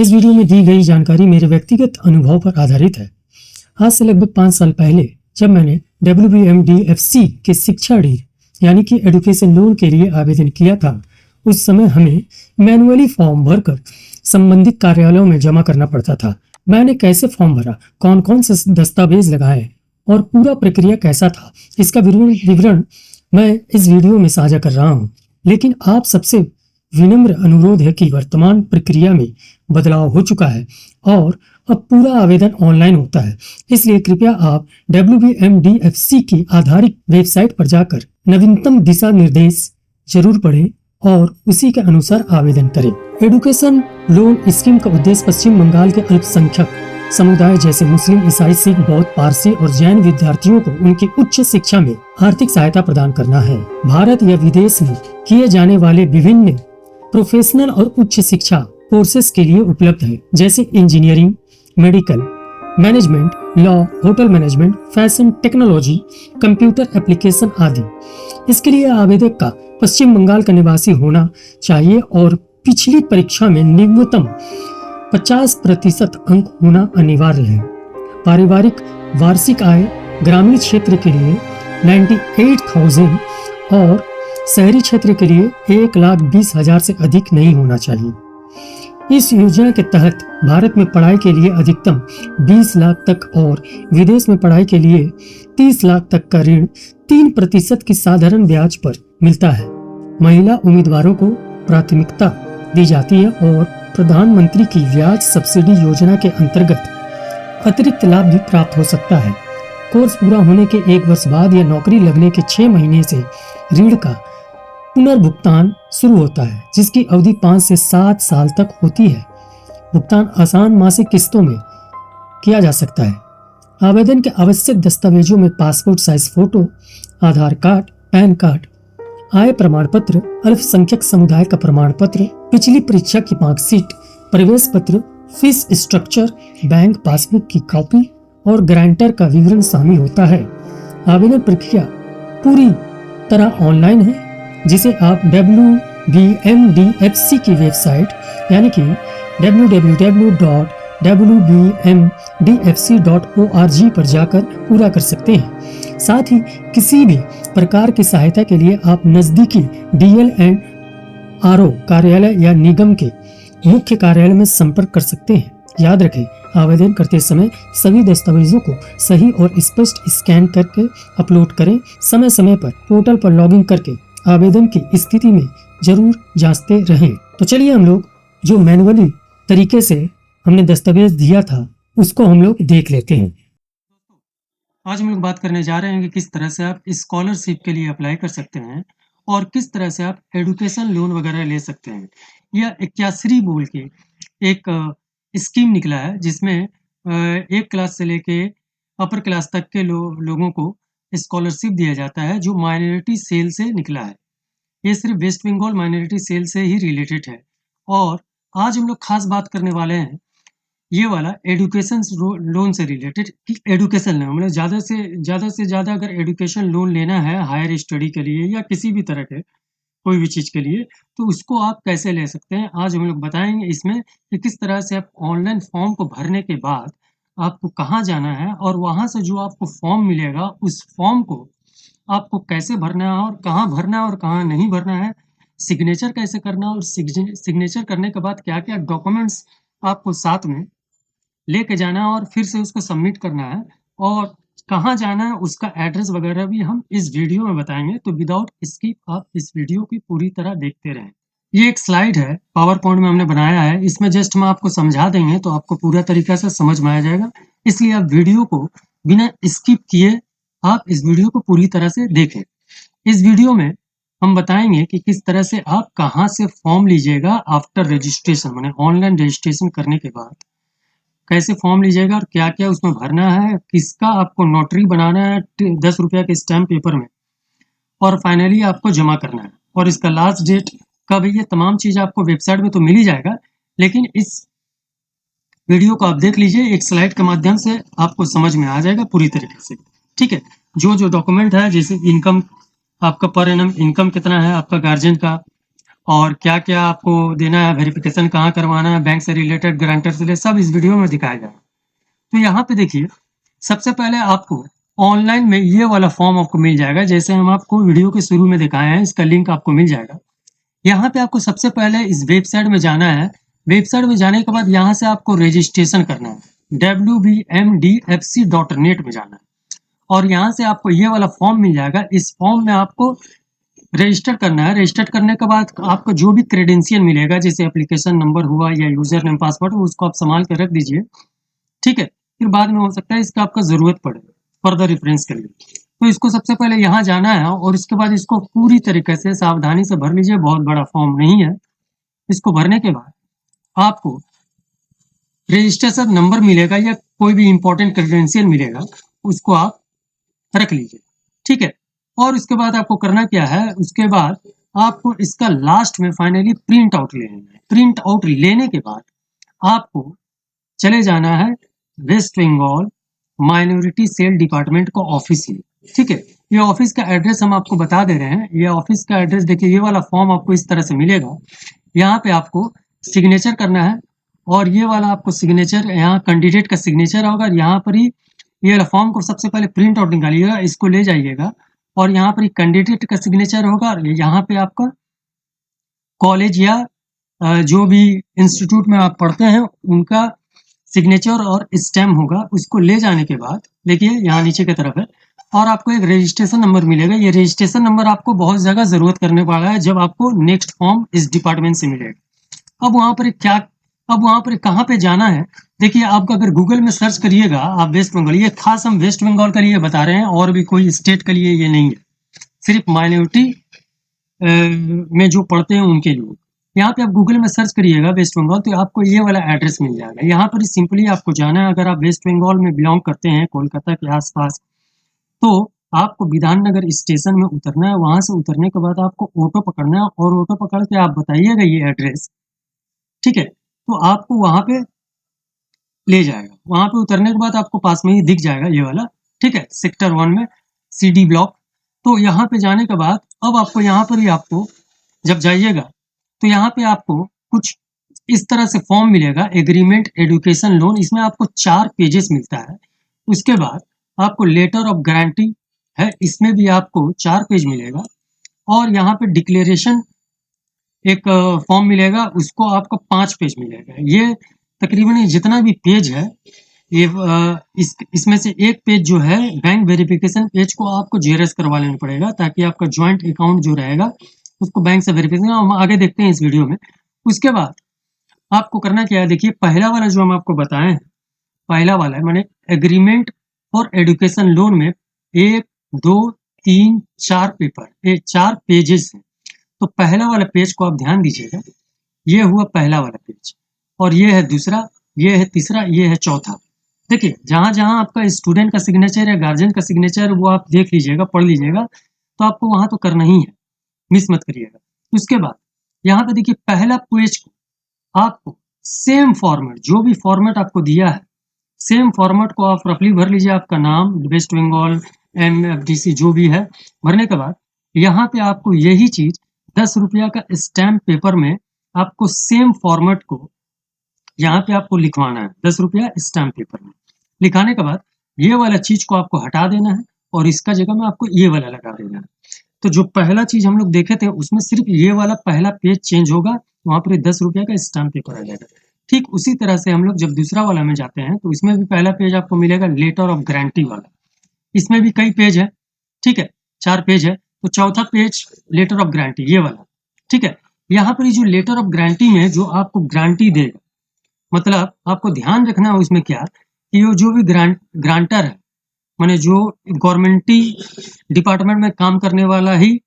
इस वीडियो में दी गई जानकारी मेरे व्यक्तिगत अनुभव पर आधारित है। आज से लगभग 5 साल पहले जब मैंने WBMDFC के शिक्षा ऋण यानी कि एजुकेशन लोन के लिए आवेदन किया था, उस समय हमें मैनुअली फॉर्म भरकर संबंधित कार्यालयों में जमा करना पड़ता था। मैंने कैसे फॉर्म भरा, कौन कौन से दस्तावेज लगाए और पूरा प्रक्रिया कैसा था, इसका विवरण मैं इस वीडियो में साझा कर रहा हूँ। लेकिन आप सबसे विनम्र अनुरोध है कि वर्तमान प्रक्रिया में बदलाव हो चुका है और अब पूरा आवेदन ऑनलाइन होता है। इसलिए कृपया आप WBMDFC की आधारित वेबसाइट पर जाकर नवीनतम दिशा निर्देश जरूर पढ़ें और उसी के अनुसार आवेदन करें। एजुकेशन लोन स्कीम का उद्देश्य पश्चिम बंगाल के अल्पसंख्यक समुदाय जैसे मुस्लिम, ईसाई, सिख, बौद्ध, पारसी और जैन विद्यार्थियों को उनकी उच्च शिक्षा में आर्थिक सहायता प्रदान करना है। भारत या विदेश में किए जाने वाले विभिन्न प्रोफेशनल और उच्च शिक्षा कोर्सेज के लिए उपलब्ध है, जैसे engineering, medical, management, law, hotel management, fashion technology, computer application आदि। इसके लिए आवेदक का पश्चिम बंगाल का निवासी होना चाहिए और पिछली परीक्षा में न्यूनतम 50% अंक होना अनिवार्य है। पारिवारिक वार्षिक आय ग्रामीण क्षेत्र के लिए 98,000 और शहरी क्षेत्र के लिए 1,20,000 से अधिक नहीं होना चाहिए। इस योजना के तहत भारत में पढ़ाई के लिए अधिकतम 20 लाख तक और विदेश में पढ़ाई के लिए 30 लाख तक का ऋण 3% की साधारण ब्याज पर मिलता है। महिला उम्मीदवारों को प्राथमिकता दी जाती है और प्रधानमंत्री की ब्याज सब्सिडी योजना के अंतर्गत अतिरिक्त लाभ भी प्राप्त हो सकता है। कोर्स पूरा होने के 1 वर्ष बाद या नौकरी लगने के 6 महीने से ऋण का पुनर्भुगतान शुरू होता है, जिसकी अवधि 5 से 7 साल तक होती है। भुगतान आसान मासिक किस्तों में किया जा सकता है। आवेदन के आवश्यक दस्तावेजों में पासपोर्ट साइज फोटो, आधार कार्ड, पैन कार्ड, आय प्रमाण पत्र, अल्पसंख्यक समुदाय का प्रमाण पत्र, पिछली परीक्षा की मार्कशीट, प्रवेश पत्र, फीस स्ट्रक्चर, बैंक पासबुक की कॉपी और गारंटर का विवरण शामिल होता है। आवेदन प्रक्रिया पूरी तरह ऑनलाइन है, जिसे आप WBMDFC की वेबसाइट यानी कि www.wbmdfc.org पर जाकर पूरा कर सकते हैं। साथ ही किसी भी प्रकार की सहायता के लिए आप नजदीकी DL&RO कार्यालय या निगम के मुख्य कार्यालय में संपर्क कर सकते हैं। याद रखें, आवेदन करते समय सभी दस्तावेजों को सही और स्पष्ट स्कैन करके अपलोड करें। समय समय पर पोर्टल पर लॉगिन करके आवेदन की स्थिति में जरूर जांचते रहें। तो चलिए हम लोग जो मैनुअली तरीके से हमने दस्तावेज दिया था उसको हम लोग देख लेते हैं। आज हम लोग बात करने जा रहे हैं कि किस तरह से आप स्कॉलरशिप के लिए अप्लाई कर सकते हैं और किस तरह से आप एजुकेशन लोन वगैरह ले सकते हैं। यह इक्याश्री बोल के एक स्कीम निकला है, जिसमें 1 क्लास से लेके अपर क्लास तक के लोगों को स्कॉलरशिप दिया जाता है, जो माइनॉरिटी सेल से निकला है। ये सिर्फ वेस्ट बंगाल माइनॉरिटी सेल से ही रिलेटेड है। और आज हम लोग खास बात करने वाले हैं ये वाला एजुकेशन लोन से रिलेटेड कि एजुकेशन लोन मतलब ज़्यादा अगर एजुकेशन लोन लेना है हायर स्टडी के लिए या किसी भी तरह के कोई भी चीज़ के लिए, तो उसको आप कैसे ले सकते हैं। आज हम लोग बताएंगे इसमें कि किस तरह से आप ऑनलाइन फॉर्म को भरने के बाद आपको कहाँ जाना है और वहाँ से जो आपको फॉर्म मिलेगा उस फॉर्म को आपको कैसे भरना है और कहाँ नहीं भरना है, सिग्नेचर कैसे करना है और सिग्नेचर करने के बाद क्या-क्या डॉक्यूमेंट्स आपको साथ में लेके जाना है और फिर से उसको सबमिट करना है और कहाँ जाना है उसका एड्रेस वगैरह भी हम इस वीडियो में बताएंगे। तो विदाउट स्किप आप इस वीडियो की पूरी तरह देखते रहें। ये एक स्लाइड है, पावर पॉइंट में हमने बनाया है। इसमें जस्ट हम आपको समझा देंगे तो आपको पूरा तरीका से समझ में आ जाएगा, इसलिए आप वीडियो को बिना स्किप किए आप इस वीडियो को पूरी तरह से देखें। इस वीडियो में हम बताएंगे कि किस तरह से आप कहाँ से फॉर्म लीजिएगा आफ्टर रजिस्ट्रेशन, माने ऑनलाइन रजिस्ट्रेशन करने के बाद कैसे फॉर्म लीजिएगा और क्या क्या उसमें भरना है, किसका आपको नोटरी बनाना है 10 रुपया के स्टैम्प पेपर में, और फाइनली आपको जमा करना है और इसका लास्ट डेट कब है। ये तमाम चीज़ आपको वेबसाइट में तो मिल ही जाएगा, लेकिन इस वीडियो को आप देख लीजिए, एक स्लाइड के माध्यम से आपको समझ में आ जाएगा पूरी तरीके से। ठीक है, जो डॉक्यूमेंट है, जैसे इनकम, आपका पर एनम इनकम कितना है, आपका गार्जियन का और क्या क्या आपको देना है, वेरिफिकेशन कहाँ करवाना है, बैंक से रिलेटेड, गारंटर से रिलेटेड, सब इस वीडियो में दिखाया जाएगा। तो यहाँ पे देखिए, सबसे पहले आपको ऑनलाइन में ये वाला फॉर्म आपको मिल जाएगा, जैसे हम आपको वीडियो के शुरू में दिखाए हैं, इसका लिंक आपको मिल जाएगा। यहाँ पे आपको सबसे पहले इस वेबसाइट में जाना है। वेबसाइट में जाने के बाद यहाँ से आपको रजिस्ट्रेशन करना है, wbmdfc.net में जाना है, और यहाँ से आपको ये वाला फॉर्म मिल जाएगा। इस फॉर्म में आपको रजिस्टर करना है। रजिस्टर करने के बाद आपको जो भी क्रेडेंशियल मिलेगा, जैसे एप्लीकेशन नंबर हुआ या यूजर नेम पासवर्ड, उसको आप संभाल कर रख दीजिए, ठीक है। फिर बाद में हो सकता है इसका आपका जरूरत पड़े फर्दर रेफरेंस के लिए। तो इसको सबसे पहले यहाँ जाना है और इसके बाद इसको पूरी तरीके से सावधानी से भर लीजिए, बहुत बड़ा फॉर्म नहीं है। इसको भरने के बाद आपको रजिस्ट्रेशन नंबर मिलेगा या कोई भी इंपॉर्टेंट क्रेडेंशियल मिलेगा, उसको आप रख लीजिए, ठीक है। और उसके बाद आपको करना क्या है, उसके बाद आपको इसका लास्ट में फाइनली प्रिंट आउट लेना है। प्रिंट आउट लेने के बाद आपको चले जाना है West Bengal minority cell department का ऑफिस ही, ठीक है। ये ऑफिस का एड्रेस हम आपको बता दे रहे हैं। ये ऑफिस का एड्रेस देखिए, ये वाला फॉर्म आपको इस तरह से मिलेगा। यहाँ पे आपको सिग्नेचर करना है, और ये वाला आपको सिग्नेचर, यहाँ कैंडिडेट का सिग्नेचर होगा। यहाँ पर ही ये वाला फॉर्म को सबसे पहले प्रिंट आउट निकालिएगा, इसको ले जाइएगा, और यहाँ पर ही कैंडिडेट का सिग्नेचर होगा, और यहाँ पे आपका कॉलेज या जो भी इंस्टीट्यूट में आप पढ़ते हैं उनका सिग्नेचर और स्टैम्प होगा। उसको ले जाने के बाद देखिए यहाँ नीचे की तरफ है, और आपको एक रजिस्ट्रेशन नंबर मिलेगा। ये रजिस्ट्रेशन नंबर आपको बहुत जगह जरूरत करने वाला है जब आपको नेक्स्ट फॉर्म इस डिपार्टमेंट से मिलेगा। अब वहाँ पर क्या, अब वहाँ पर कहाँ पे जाना है, देखिए आपका अगर गूगल में सर्च करिएगा आप वेस्ट बंगाल, ये खास हम वेस्ट बंगाल के लिए बता रहे हैं, और भी कोई स्टेट के लिए ये नहीं है, सिर्फ माइनॉरिटी में जो पढ़ते हैं उनके लिए। यहाँ पे आप गूगल में सर्च करिएगा वेस्ट बंगाल, तो आपको ये वाला एड्रेस मिल जाएगा। यहाँ पर सिंपली आपको जाना है। अगर आप वेस्ट बंगाल में बिलोंग करते हैं, कोलकाता के आसपास, तो आपको विधाननगर स्टेशन में उतरना है। वहां से उतरने के बाद आपको ऑटो पकड़ना है, और ऑटो पकड़ के आप बताइएगा ये एड्रेस, ठीक है। तो आपको वहां पे ले जाएगा। वहां पे उतरने के बाद आपको पास में ही दिख जाएगा ये वाला, ठीक है, सेक्टर 1 में CD ब्लॉक। तो यहाँ पे जाने के बाद अब आपको यहाँ पर ही आपको जब जाइएगा तो यहाँ पे आपको कुछ इस तरह से फॉर्म मिलेगा, एग्रीमेंट एजुकेशन लोन। इसमें आपको 4 पेजेस मिलता है। उसके बाद आपको लेटर ऑफ गारंटी है, इसमें भी आपको 4 पेज मिलेगा। और यहाँ पे डिक्लेरेशन एक फॉर्म मिलेगा, उसको आपको 5 पेज मिलेगा। ये तकरीबन जितना भी पेज है, ये इसमें से एक पेज जो है बैंक वेरिफिकेशन पेज को आपको जेरस करवा लेना पड़ेगा, ताकि आपका ज्वाइंट अकाउंट जो रहेगा उसको बैंक से वेरिफिकेशन, हम आगे देखते हैं इस वीडियो में। उसके बाद आपको करना क्या है, देखिए पहला वाला जो हम आपको बताएं, पहला वाला है माने एग्रीमेंट फॉर एजुकेशन लोन में 1 2 3 4 पेपर, ये 4 पेजेस हैं। तो पहला वाला पेज को आप ध्यान दीजिएगा, ये हुआ पहला वाला पेज, और ये है दूसरा, ये है तीसरा, ये है चौथा। देखिए जहां जहां आपका स्टूडेंट का सिग्नेचर या गार्जियन का सिग्नेचर, वो आप देख लीजिएगा, पढ़ लीजिएगा, तो आपको वहां तो करना ही है, मिस मत करिएगा। उसके बाद यहाँ पे देखिए पहला पेज को आपको सेम फॉर्मेट, जो भी फॉर्मेट आपको दिया है, सेम फॉर्मेट को आप रफली भर लीजिए। आपका नाम, वेस्ट बंगाल, MFDC जो भी है, भरने के बाद यहाँ पे आपको यही चीज 10 रुपया का स्टैम्प पेपर में आपको सेम फॉर्मेट को यहाँ पे आपको लिखवाना है। 10 रुपया स्टैम्प पेपर में लिखाने के बाद ये वाला चीज को आपको हटा देना है, और इसका जगह में आपको ये वाला लगा देना है। तो जो पहला चीज हम लोग देखे थे उसमें सिर्फ ये वाला पहला पेज चेंज होगा, वहां पर 10 रुपया का स्टैम्प पेपर आ जाएगा। ठीक उसी तरह से हम लोग जब दूसरा वाला में जाते हैं तो इसमें भी पहला पेज आपको मिलेगा लेटर ऑफ गारंटी वाला। इसमें भी कई पेज है, ठीक है, 4 पेज है। तो चौथा पेज लेटर ऑफ गारंटी, ये वाला, ठीक है। यहाँ पर जो लेटर ऑफ गारंटी में जो आपको गारंटी देगा, मतलब आपको ध्यान रखना है उसमें क्या, कि वो जो भी ग्रांटर है, माने जो गवर्नमेंटी डिपार्टमेंट में काम करने वाला ही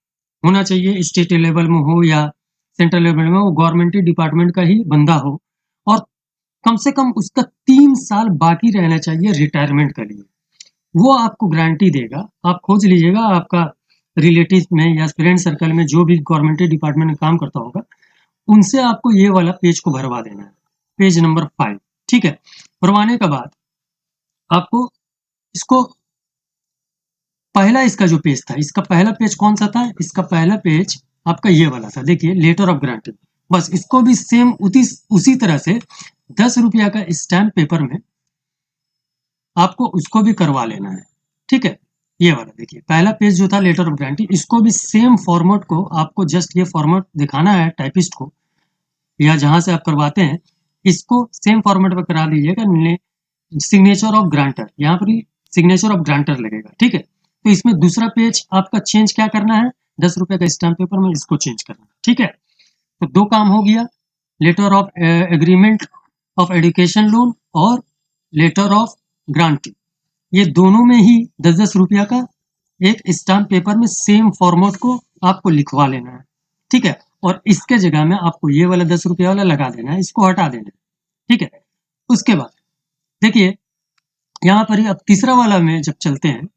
होना चाहिए, स्टेट लेवल में हो या सेंट्रल लेवल में, वो गवर्नमेंट डिपार्टमेंट का ही बंदा हो, और कम से कम उसका 3 साल बाकी रहना चाहिए रिटायरमेंट के लिए, वो आपको गारंटी देगा। आप खोज लीजिएगा, आपका रिलेटिव में या फ्रेंड सर्कल में जो भी गवर्नमेंट डिपार्टमेंट में काम करता होगा, उनसे आपको ये वाला पेज को भरवा देना है, पेज नंबर 5, ठीक है। भरवाने के बाद आपको इसको पहला इसका जो पेज था, इसका पहला पेज कौन सा था, इसका पहला पेज आपका ये वाला था, देखिए लेटर ऑफ ग्रांटिंग। बस इसको भी सेम उसी तरह से 10 रुपया का स्टैम्प पेपर में आपको उसको भी करवा लेना है। ठीक है, ये वाला देखिए पहला पेज जो था लेटर ऑफ गारंटी, इसको भी सेम फॉर्मेट को आपको जस्ट ये फॉर्मेट दिखाना है टाइपिस्ट को या जहां से आप करवाते हैं, इसको सेम फॉर्मेट में करा लीजिएगा। सिग्नेचर ऑफ ग्रांटर, यहाँ पर सिग्नेचर ऑफ ग्रांटर लगेगा। ठीक है, तो इसमें दूसरा पेज आपका चेंज क्या करना है, 10 रुपए का स्टैम्प पेपर में इसको चेंज करना है। ठीक है, तो दो काम हो गया, letter of agreement of education loan और लेटर ऑफ ग्रांटिंग, ये दोनों में ही 10-10 रुपया का एक स्टाम्प पेपर में सेम फॉर्मेट को आपको लिखवा लेना है। ठीक है, और इसके जगह में आपको ये वाला 10 रुपया वाला लगा देना है, इसको हटा देना है। ठीक है, उसके बाद देखिए यहाँ पर ही अब तीसरा वाला में जब चलते हैं,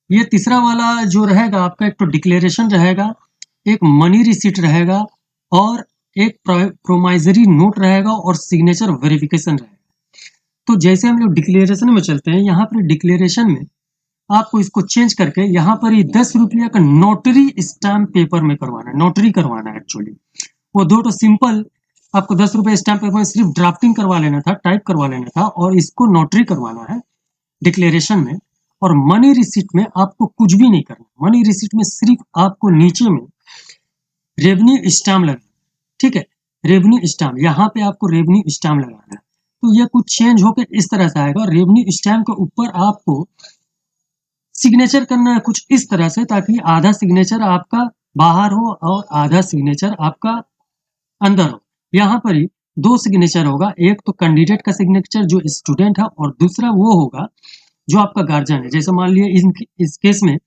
ये तीसरा वाला जो रहेगा आपका, एक तो डिक्लेरेशन रहेगा, एक मनी रिसीट रहेगा और एक प्रोमाइजरी नोट रहेगा और सिग्नेचर वेरिफिकेशन रहेगा। तो जैसे हम लोग डिक्लेरेशन में चलते हैं, यहाँ पर डिक्लेरेशन में आपको इसको चेंज करके यहाँ पर ही 10 रुपया का नोटरी स्टैम्प पेपर में करवाना है, नोटरी करवाना है एक्चुअली। वो दो तो सिंपल आपको 10 रुपये स्टैम्प पेपर में सिर्फ ड्राफ्टिंग करवा लेना था, टाइप करवा लेना था, और इसको नोटरी करवाना है डिक्लेरेशन में। और मनी रिसीट में आपको कुछ भी नहीं करना, मनी रिसीट में सिर्फ आपको नीचे में रेवेन्यू स्टैम्प लगाना। ठीक है, रेवेन्यू स्टैम्प, यहाँ पे आपको रेवेन्यू स्टैम्प लगाना है। तो ये कुछ चेंज होकर इस तरह से आएगा, रेवेन्यू स्टैम्प के ऊपर आपको सिग्नेचर करना है कुछ इस तरह से, ताकि आधा सिग्नेचर आपका बाहर हो और आधा सिग्नेचर आपका अंदर हो। यहाँ पर ही दो सिग्नेचर होगा, एक तो कैंडिडेट का सिग्नेचर जो स्टूडेंट है, और दूसरा वो होगा जो आपका गार्जियन है। जैसे मान लिया इस केस में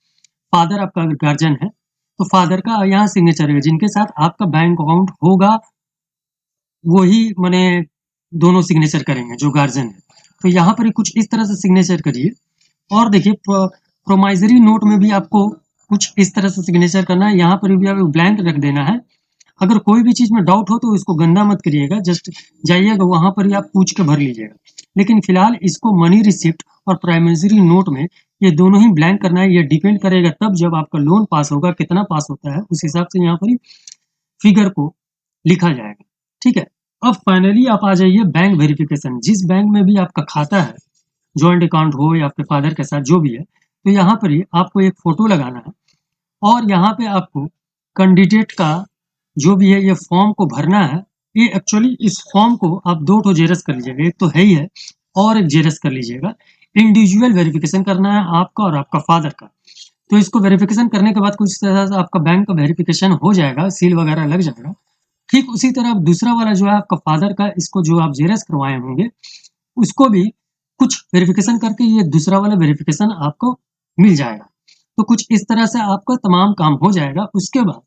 फादर आपका गार्जियन है, तो फादर का यहाँ सिग्नेचर है, जिनके साथ आपका बैंक अकाउंट होगा वही माने दोनों सिग्नेचर करेंगे जो गार्जियन है। तो यहाँ पर ही कुछ इस तरह से सिग्नेचर करिए। और देखिए प्रोमाइजरी नोट में भी आपको कुछ इस तरह से सिग्नेचर करना है, यहाँ पर भी आप ब्लैंक रख देना है। अगर कोई भी चीज में डाउट हो तो इसको गंदा मत करिएगा, जस्ट जाइएगा वहां पर ही आप पूछ के भर लीजिएगा। लेकिन फिलहाल इसको मनी रिसिप्ट और प्राइमरी नोट में ये दोनों ही ब्लैंक करना है। ये डिपेंड करेगा तब जब आपका लोन पास होगा, कितना पास होता है उस हिसाब से यहाँ पर फिगर को लिखा जाएगा। ठीक है, अब फाइनली आप आ जाइए बैंक वेरिफिकेशन। जिस बैंक में भी आपका खाता है, जॉइंट अकाउंट हो या आपके फादर के साथ जो भी है, तो यहाँ पर ही आपको एक फोटो लगाना है और यहाँ पे आपको कैंडिडेट का जो भी है ये फॉर्म को भरना है। ये एक्चुअली इस फॉर्म को आप दो ठो जेरस कर लीजिएगा, एक तो है ही है और एक जेरस कर लीजिएगा। इंडिविजुअल वेरिफिकेशन करना है आपका और आपका फादर का। तो इसको वेरिफिकेशन करने के बाद कुछ तरह से आपका बैंक का वेरिफिकेशन हो जाएगा, सील वगैरह लग जाएगा। ठीक उसी तरह दूसरा वाला जो है आपका फादर का, इसको जो आप जेरस करवाए होंगे उसको भी कुछ वेरिफिकेशन करके ये दूसरा वाला वेरिफिकेशन आपको मिल जाएगा। तो कुछ इस तरह से आपका तमाम काम हो जाएगा। उसके बाद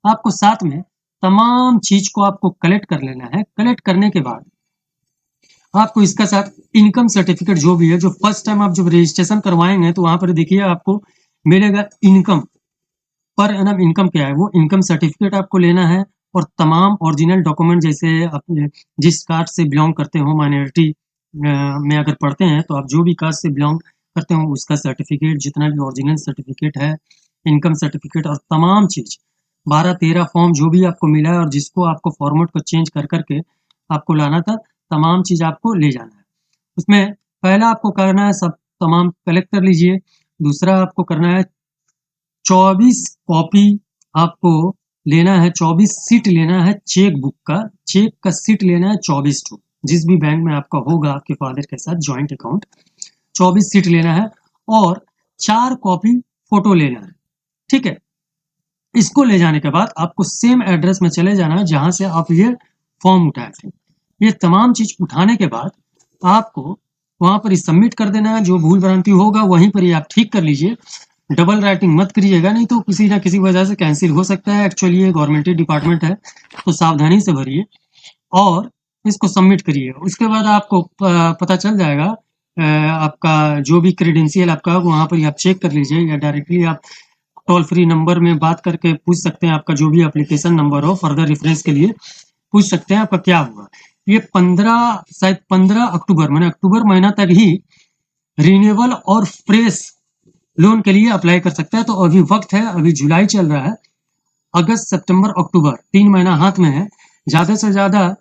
आपको साथ में तमाम चीज को आपको कलेक्ट कर लेना है। कलेक्ट करने के बाद आपको इसका साथ इनकम सर्टिफिकेट जो भी है, जो फर्स्ट टाइम आप जब रजिस्ट्रेशन करवाएंगे तो वहां पर देखिए आपको मिलेगा इनकम, पर एनम इनकम क्या है, वो इनकम सर्टिफिकेट आपको लेना है। और तमाम ओरिजिनल डॉक्यूमेंट, जैसे अपने जिस कास्ट से बिलोंग करते हो, माइनॉरिटी में अगर पढ़ते हैं तो आप जो भी कास्ट से बिलोंग करते हो उसका सर्टिफिकेट, जितना भी ओरिजिनल सर्टिफिकेट है, इनकम सर्टिफिकेट और तमाम चीज 12-13 फॉर्म जो भी आपको मिला है और जिसको आपको फॉर्मेट को चेंज कर करके आपको लाना था, तमाम चीज आपको ले जाना है। उसमें पहला आपको करना है सब तमाम कलेक्ट कर लीजिए। दूसरा आपको करना है 24 कॉपी आपको लेना है, 24 सीट लेना है चेक बुक का। चेक का सीट लेना है 24 टू, जिस भी बैंक में आपका होगा आपके फादर के साथ जॉइंट अकाउंट, 24 सीट लेना है और 4 कॉपी फोटो लेना है। ठीक है, इसको ले जाने के बाद आपको सेम एड्रेस में चले जाना है जहां से आप ये फॉर्म उठाए थे। ये तमाम चीज उठाने के बाद आपको वहां पर ही सबमिट कर देना है। जो भूल भ्रांति होगा वहीं पर ही आप ठीक कर लीजिए, डबल राइटिंग मत करिएगा, नहीं तो किसी ना किसी वजह से कैंसिल हो सकता है। एक्चुअली ये गवर्नमेंट डिपार्टमेंट है, तो सावधानी से भरिए और इसको सबमिट करिए। उसके बाद आपको पता चल जाएगा आपका जो भी क्रेडेंशियल आपका वहां पर ही आप चेक कर लीजिए, या डायरेक्टली आप टोल फ्री नंबर में बात करके पूछ सकते हैं। आपका जो भी एप्लीकेशन नंबर हो फर्दर रेफरेंस के लिए पूछ सकते हैं आपका क्या हुआ। ये 15 अक्टूबर मैंने अक्टूबर महीना तक ही रिन्यूएबल और फ्रेश लोन के लिए अप्लाई कर सकता है। तो अभी वक्त है, अभी जुलाई चल रहा है, अगस्त, सितंबर, अक्टूबर 3 महीना हाथ में है। ज़्यादा से ज़्यादा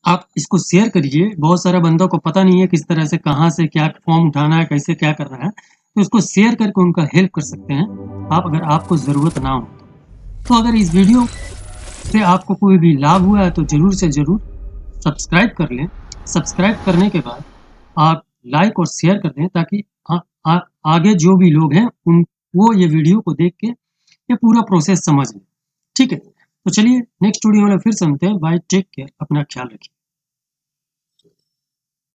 आप इसको शेयर करिए। बहुत सारे बंदों को पता नहीं है किस तरह से, कहाँ से क्या फॉर्म उठाना है, कैसे क्या करना है। तो इसको शेयर करके उनका हेल्प कर सकते हैं आप, अगर आपको ज़रूरत ना हो तो। अगर इस वीडियो से आपको कोई भी लाभ हुआ है तो ज़रूर से ज़रूर सब्सक्राइब कर लें। सब्सक्राइब करने के बाद आप लाइक और शेयर कर दें, ताकि आगे जो भी लोग हैं उन वो ये वीडियो को देख के ये पूरा प्रोसेस समझ लें। ठीक है, तो चलिए नेक्स्ट वीडियो में फिर सुनते हैं। बाय, टेक केयर, अपना ख्याल रखिए।